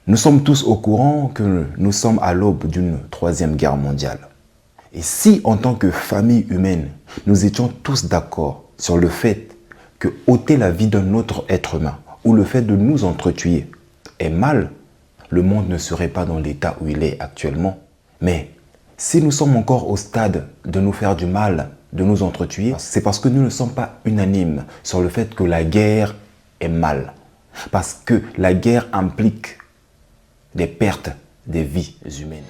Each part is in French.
Nous sommes tous au courant que nous sommes à l'aube d'une troisième guerre mondiale. Et si, en tant que famille humaine, nous étions tous d'accord sur le fait que ôter la vie d'un autre être humain ou le fait de nous entretuer est mal, le monde ne serait pas dans l'état où il est actuellement. Mais si nous sommes encore au stade de nous faire du mal, de nous entretuer, c'est parce que nous ne sommes pas unanimes sur le fait que la guerre est mal. Parce que la guerre implique des pertes des vies humaines.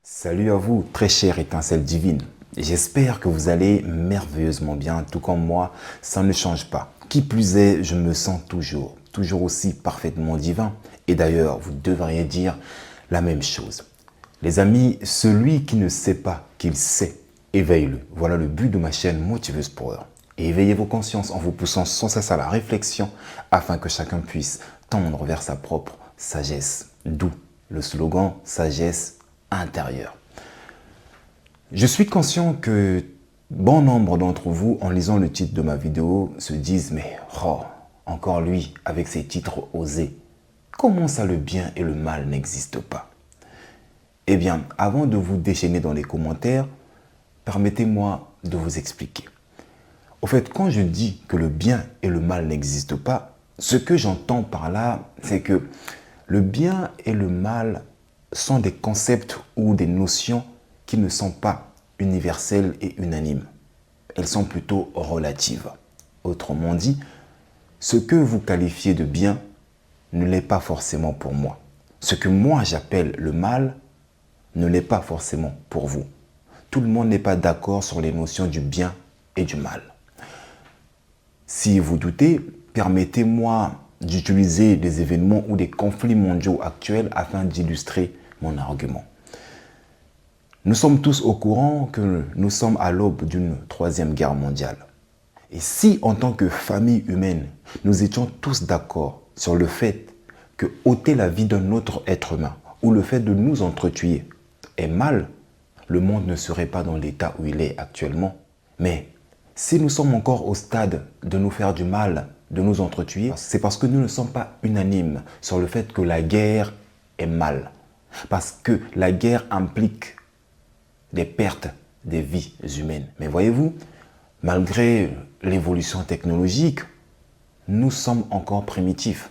Salut à vous, très chère étincelle divine. J'espère que vous allez merveilleusement bien, tout comme moi, ça ne change pas. Qui plus est, je me sens toujours aussi parfaitement divin. Et d'ailleurs, vous devriez dire la même chose. Les amis, celui qui ne sait pas qu'il sait, éveille-le. Voilà le but de ma chaîne Motiveuse Power. Et éveillez vos consciences en vous poussant sans cesse à la réflexion afin que chacun puisse tendre vers sa propre sagesse. D'où le slogan sagesse intérieure. Je suis conscient que bon nombre d'entre vous, en lisant le titre de ma vidéo, se disent « Mais oh, encore lui, avec ses titres osés, comment ça le bien et le mal n'existent pas ?» Eh bien, avant de vous déchaîner dans les commentaires, permettez-moi de vous expliquer. Au fait, quand je dis que le bien et le mal n'existent pas, ce que j'entends par là, c'est que le bien et le mal sont des concepts ou des notions qui ne sont pas universelles et unanimes. Elles sont plutôt relatives. Autrement dit, ce que vous qualifiez de bien ne l'est pas forcément pour moi. Ce que moi j'appelle le mal ne l'est pas forcément pour vous. Tout le monde n'est pas d'accord sur les notions du bien et du mal. Si vous doutez, permettez-moi d'utiliser des événements ou des conflits mondiaux actuels afin d'illustrer mon argument. Nous sommes tous au courant que nous sommes à l'aube d'une troisième guerre mondiale. Et si, en tant que famille humaine, nous étions tous d'accord sur le fait que ôter la vie d'un autre être humain ou le fait de nous entretuer est mal, le monde ne serait pas dans l'état où il est actuellement. Mais si nous sommes encore au stade de nous faire du mal, de nous entretuer, c'est parce que nous ne sommes pas unanimes sur le fait que la guerre est mal. Parce que la guerre implique des pertes des vies humaines. Mais voyez-vous, malgré l'évolution technologique, nous sommes encore primitifs.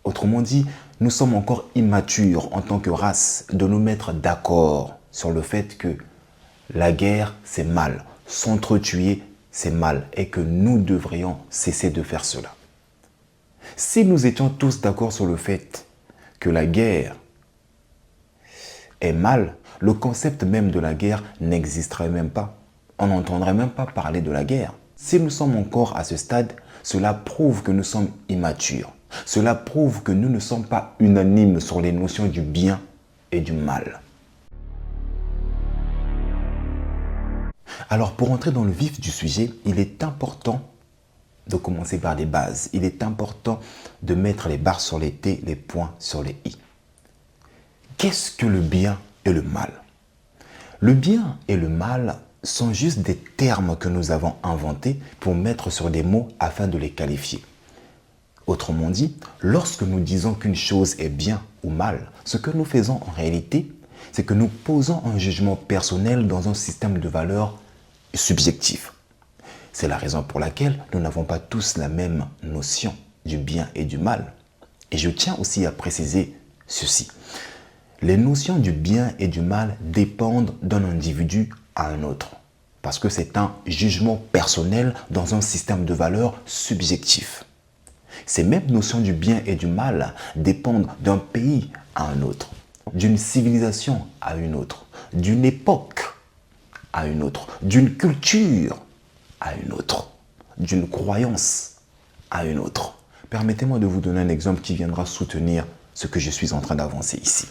Autrement dit, nous sommes encore immatures en tant que race de nous mettre d'accord sur le fait que la guerre, c'est mal. S'entretuer, c'est mal et que nous devrions cesser de faire cela. Si nous étions tous d'accord sur le fait que la guerre est mal, le concept même de la guerre n'existerait même pas. On n'entendrait même pas parler de la guerre. Si nous sommes encore à ce stade, cela prouve que nous sommes immatures. Cela prouve que nous ne sommes pas unanimes sur les notions du bien et du mal. Alors, pour entrer dans le vif du sujet, il est important de commencer par des bases. Il est important de mettre les barres sur les T, les points sur les I. Qu'est-ce que le bien et le mal? Le bien et le mal sont juste des termes que nous avons inventés pour mettre sur des mots afin de les qualifier. Autrement dit, lorsque nous disons qu'une chose est bien ou mal, ce que nous faisons en réalité, c'est que nous posons un jugement personnel dans un système de valeurs subjectif. C'est la raison pour laquelle nous n'avons pas tous la même notion du bien et du mal. Et je tiens aussi à préciser ceci. Les notions du bien et du mal dépendent d'un individu à un autre. Parce que c'est un jugement personnel dans un système de valeurs subjectif. Ces mêmes notions du bien et du mal dépendent d'un pays à un autre, d'une civilisation à une autre, d'une époque à une autre, d'une culture à une autre, d'une croyance à une autre. Permettez-moi de vous donner un exemple qui viendra soutenir ce que je suis en train d'avancer ici.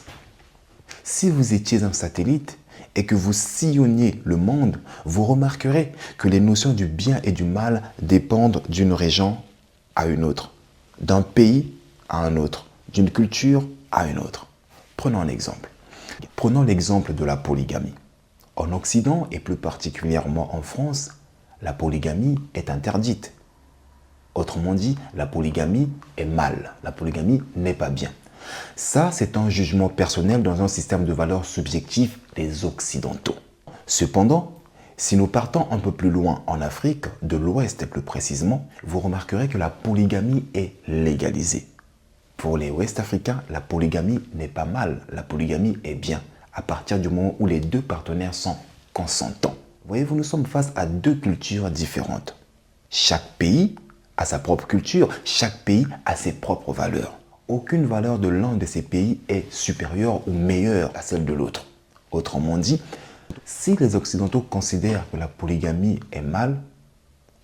Si vous étiez un satellite et que vous sillonniez le monde, vous remarquerez que les notions du bien et du mal dépendent d'une région à une autre, d'un pays à un autre, d'une culture à une autre. Prenons un exemple. Prenons l'exemple de la polygamie. En Occident, et plus particulièrement en France, la polygamie est interdite. Autrement dit, la polygamie est mal. La polygamie n'est pas bien. Ça, c'est un jugement personnel dans un système de valeurs subjectifs des Occidentaux. Cependant, si nous partons un peu plus loin en Afrique, de l'Ouest plus précisément, vous remarquerez que la polygamie est légalisée. Pour les Ouest-Africains, la polygamie n'est pas mal, la polygamie est bien, à partir du moment où les deux partenaires sont consentants. Voyez-vous, nous sommes face à deux cultures différentes. Chaque pays a sa propre culture, chaque pays a ses propres valeurs. Aucune valeur de l'un de ces pays est supérieure ou meilleure à celle de l'autre. Autrement dit, si les Occidentaux considèrent que la polygamie est mal,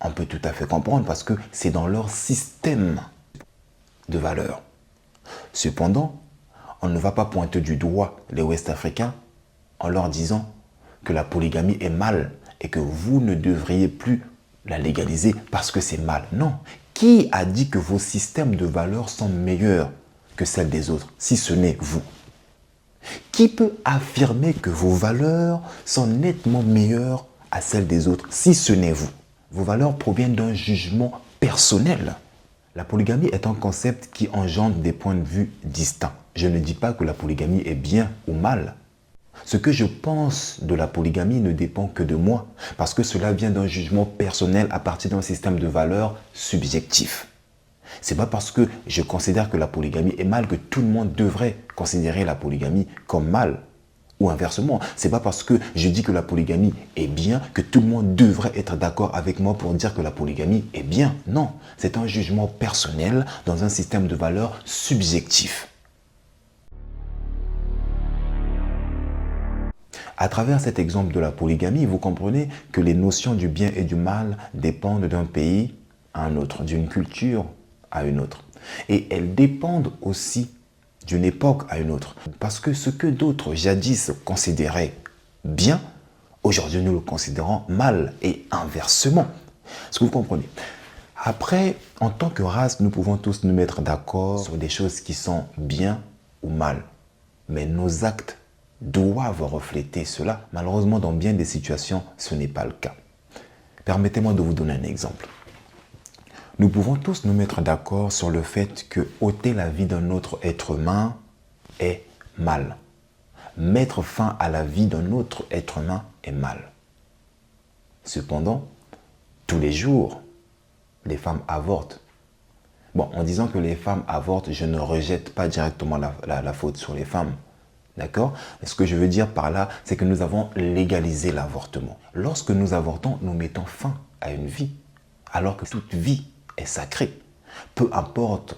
on peut tout à fait comprendre parce que c'est dans leur système de valeurs. Cependant, on ne va pas pointer du doigt les Ouest-Africains en leur disant que la polygamie est mal et que vous ne devriez plus la légaliser parce que c'est mal. Non. Qui a dit que vos systèmes de valeurs sont meilleurs que celles des autres, si ce n'est vous? Qui peut affirmer que vos valeurs sont nettement meilleures à celles des autres, si ce n'est vous? Vos valeurs proviennent d'un jugement personnel. La polygamie est un concept qui engendre des points de vue distincts. Je ne dis pas que la polygamie est bien ou mal. Ce que je pense de la polygamie ne dépend que de moi, parce que cela vient d'un jugement personnel à partir d'un système de valeurs subjectif. C'est pas parce que je considère que la polygamie est mal que tout le monde devrait considérer la polygamie comme mal. Ou inversement, c'est pas parce que je dis que la polygamie est bien que tout le monde devrait être d'accord avec moi pour dire que la polygamie est bien. Non, c'est un jugement personnel dans un système de valeurs subjectif. À travers cet exemple de la polygamie, vous comprenez que les notions du bien et du mal dépendent d'un pays à un autre, d'une culture à une autre. Et elles dépendent aussi d'une époque à une autre. Parce que ce que d'autres jadis considéraient bien, aujourd'hui nous le considérons mal et inversement. Est-ce que vous comprenez? Après, en tant que race, nous pouvons tous nous mettre d'accord sur des choses qui sont bien ou mal. Mais nos actes doivent refléter cela. Malheureusement, dans bien des situations, ce n'est pas le cas. Permettez-moi de vous donner un exemple. Nous pouvons tous nous mettre d'accord sur le fait que ôter la vie d'un autre être humain est mal. Mettre fin à la vie d'un autre être humain est mal. Cependant, tous les jours, les femmes avortent. Bon, en disant que les femmes avortent, je ne rejette pas directement la faute sur les femmes. D'accord? Ce que je veux dire par là, c'est que nous avons légalisé l'avortement. Lorsque nous avortons, nous mettons fin à une vie, alors que toute vie est sacrée. Peu importe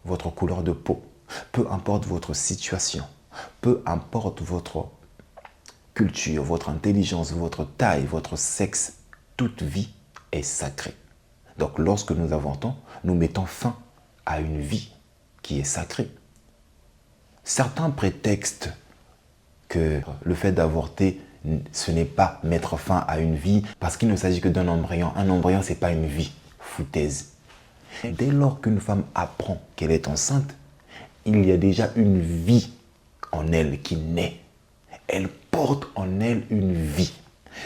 votre couleur de peau, peu importe votre situation, peu importe votre culture, votre intelligence, votre taille, votre sexe, toute vie est sacrée. Donc lorsque nous avortons, nous mettons fin à une vie qui est sacrée. Certains prétextent que le fait d'avorter, ce n'est pas mettre fin à une vie parce qu'il ne s'agit que d'un embryon. Un embryon, ce n'est pas une vie. Foutaise. Dès lors qu'une femme apprend qu'elle est enceinte, il y a déjà une vie en elle qui naît. Elle porte en elle une vie.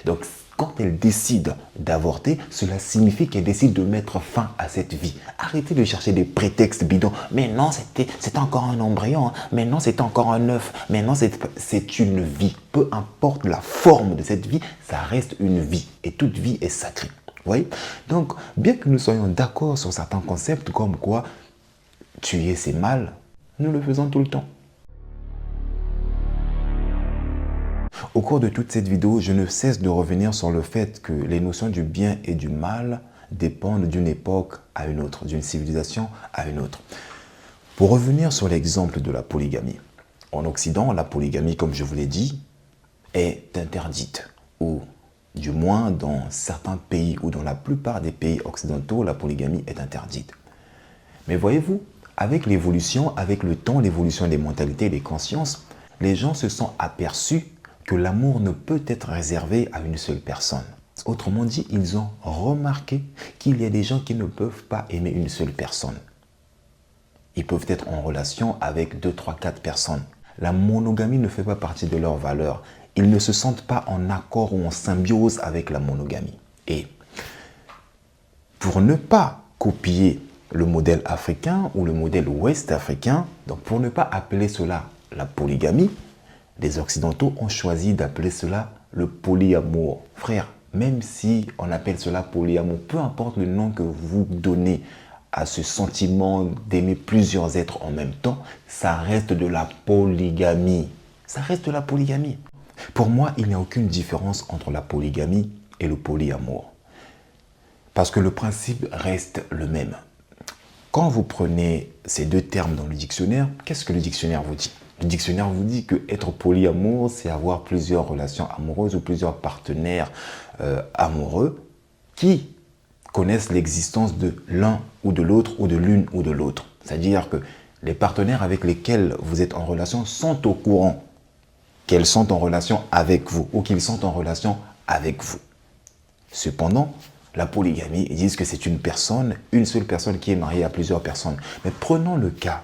Donc, quand elle décide d'avorter, cela signifie qu'elle décide de mettre fin à cette vie. Arrêtez de chercher des prétextes bidons. Mais non, c'était encore un embryon. Mais non, c'était encore un œuf. Mais non, c'est une vie. Peu importe la forme de cette vie, ça reste une vie. Et toute vie est sacrée. Vous voyez? Donc, bien que nous soyons d'accord sur certains concepts comme quoi tuer c'est mal, nous le faisons tout le temps. Au cours de toute cette vidéo, je ne cesse de revenir sur le fait que les notions du bien et du mal dépendent d'une époque à une autre, d'une civilisation à une autre. Pour revenir sur l'exemple de la polygamie. En Occident, la polygamie, comme je vous l'ai dit, est interdite. Ou du moins dans certains pays ou dans la plupart des pays occidentaux, la polygamie est interdite. Mais voyez-vous, avec l'évolution, avec le temps, l'évolution des mentalités et des consciences, les gens se sont aperçus que l'amour ne peut être réservé à une seule personne. Autrement dit, ils ont remarqué qu'il y a des gens qui ne peuvent pas aimer une seule personne. Ils peuvent être en relation avec 2, 3, 4 personnes. La monogamie ne fait pas partie de leurs valeurs. Ils ne se sentent pas en accord ou en symbiose avec la monogamie. Et pour ne pas copier le modèle africain ou le modèle ouest africain, donc pour ne pas appeler cela la polygamie, les Occidentaux ont choisi d'appeler cela le polyamour. Frère, même si on appelle cela polyamour, peu importe le nom que vous donnez à ce sentiment d'aimer plusieurs êtres en même temps, ça reste de la polygamie. Ça reste de la polygamie. Pour moi, il n'y a aucune différence entre la polygamie et le polyamour. Parce que le principe reste le même. Quand vous prenez ces deux termes dans le dictionnaire, qu'est-ce que le dictionnaire vous dit? Le dictionnaire vous dit que être polyamour, c'est avoir plusieurs relations amoureuses ou plusieurs partenaires amoureux qui connaissent l'existence de l'un ou de l'autre ou de l'une ou de l'autre. C'est-à-dire que les partenaires avec lesquels vous êtes en relation sont au courant qu'elles sont en relation avec vous ou qu'ils sont en relation avec vous. Cependant, la polygamie, ils disent que c'est une seule personne qui est mariée à plusieurs personnes. Mais prenons le cas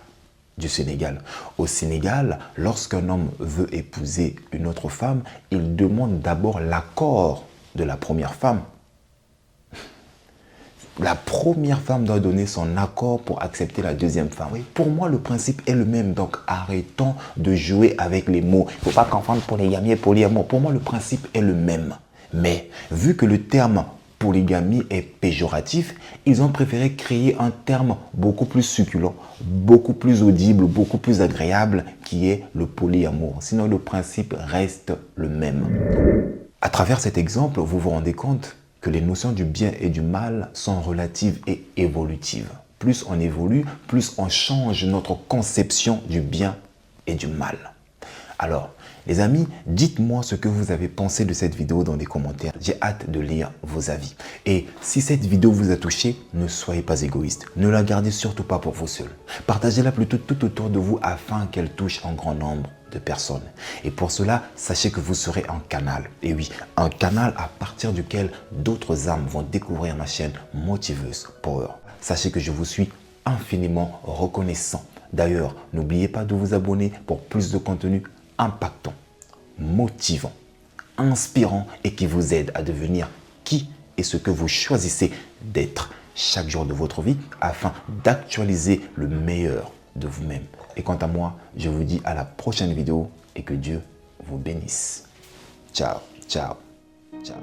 du Sénégal. Au Sénégal, lorsqu'un homme veut épouser une autre femme, il demande d'abord l'accord de la première femme. La première femme doit donner son accord pour accepter la deuxième femme. Oui, pour moi, le principe est le même. Donc, arrêtons de jouer avec les mots. Il ne faut pas confondre polygamie et polyamour. Pour moi, le principe est le même. Mais, vu que le terme polygamie est péjoratif, ils ont préféré créer un terme beaucoup plus succulent, beaucoup plus audible, beaucoup plus agréable, qui est le polyamour. Sinon, le principe reste le même. À travers cet exemple, vous vous rendez compte que les notions du bien et du mal sont relatives et évolutives. Plus on évolue, plus on change notre conception du bien et du mal. Alors, les amis, dites-moi ce que vous avez pensé de cette vidéo dans les commentaires. J'ai hâte de lire vos avis. Et si cette vidéo vous a touché, ne soyez pas égoïste. Ne la gardez surtout pas pour vous seul. Partagez-la plutôt tout autour de vous afin qu'elle touche un grand nombre de personnes. Et pour cela, sachez que vous serez un canal. Et oui, un canal à partir duquel d'autres âmes vont découvrir ma chaîne Motiveuse Power. Sachez que je vous suis infiniment reconnaissant. D'ailleurs, n'oubliez pas de vous abonner pour plus de contenu impactant, motivant, inspirant et qui vous aide à devenir qui et ce que vous choisissez d'être chaque jour de votre vie afin d'actualiser le meilleur de vous-même. Et quant à moi, je vous dis à la prochaine vidéo et que Dieu vous bénisse. Ciao, ciao, ciao.